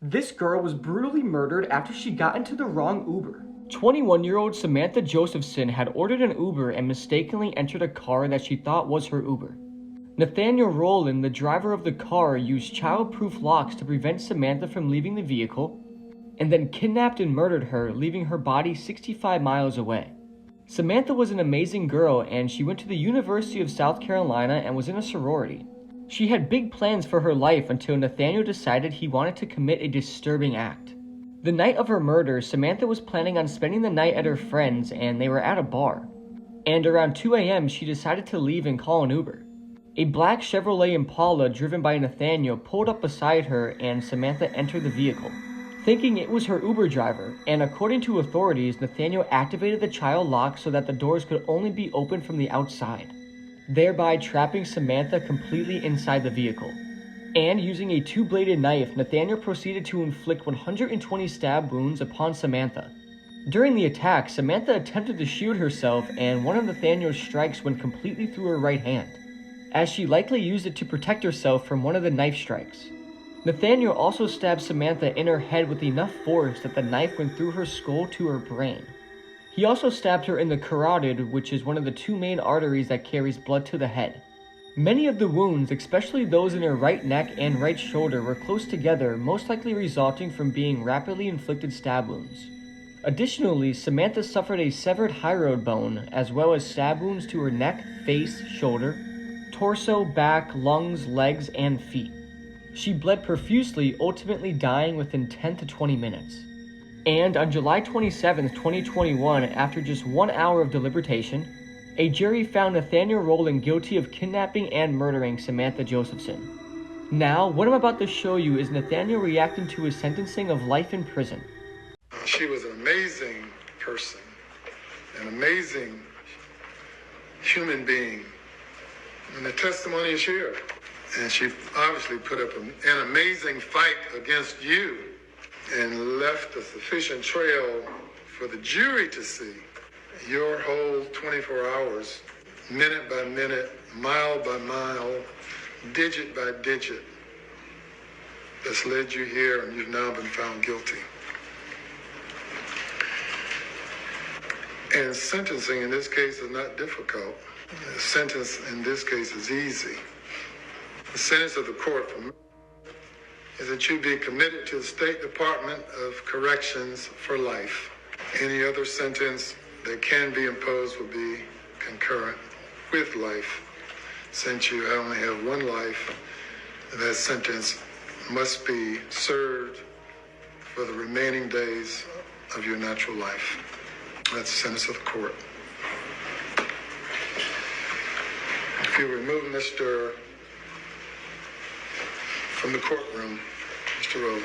This girl was brutally murdered after she got into the wrong Uber. 21-year-old Samantha Josephson had ordered an Uber and mistakenly entered a car that she thought was her Uber. Nathaniel Rowland, the driver of the car, used child-proof locks to prevent Samantha from leaving the vehicle, and then kidnapped and murdered her, leaving her body 65 miles away. Samantha was an amazing girl, and she went to the University of South Carolina and was in a sorority. She had big plans for her life until Nathaniel decided he wanted to commit a disturbing act. The night of her murder, Samantha was planning on spending the night at her friend's, and they were at a bar. And around 2 a.m., she decided to leave and call an Uber. A black Chevrolet Impala driven by Nathaniel pulled up beside her, and Samantha entered the vehicle, thinking it was her Uber driver, and according to authorities, Nathaniel activated the child lock so that the doors could only be opened from the outside, thereby trapping Samantha completely inside the vehicle. And using a two-bladed knife, Nathaniel proceeded to inflict 120 stab wounds upon Samantha. During the attack, Samantha attempted to shield herself, and one of Nathaniel's strikes went completely through her right hand, as she likely used it to protect herself from one of the knife strikes. Nathaniel also stabbed Samantha in her head with enough force that the knife went through her skull to her brain. He also stabbed her in the carotid, which is one of the two main arteries that carries blood to the head. Many of the wounds, especially those in her right neck and right shoulder, were close together, most likely resulting from being rapidly inflicted stab wounds. Additionally, Samantha suffered a severed hyoid bone, as well as stab wounds to her neck, face, shoulder, torso, back, lungs, legs, and feet. She bled profusely, ultimately dying within 10 to 20 minutes. And on July 27, 2021, after just 1 hour of deliberation, a jury found Nathaniel Rowland guilty of kidnapping and murdering Samantha Josephson. Now, what I'm about to show you is Nathaniel reacting to his sentencing of life in prison. She was an amazing person, an amazing human being. And the testimony is here. And she obviously put up an amazing fight against you and left a sufficient trail for the jury to see your whole 24 hours, minute by minute, mile by mile, digit by digit, that's led you here, and you've now been found guilty. And sentencing in this case is not difficult. The sentence in this case is easy. The sentence of the court is that you be committed to the State Department of Corrections for life. Any other sentence that can be imposed will be concurrent with life. Since you only have one life, that sentence must be served for the remaining days of your natural life. That's the sentence of the court. If you remove Mr. from the courtroom, Mr. Rowland.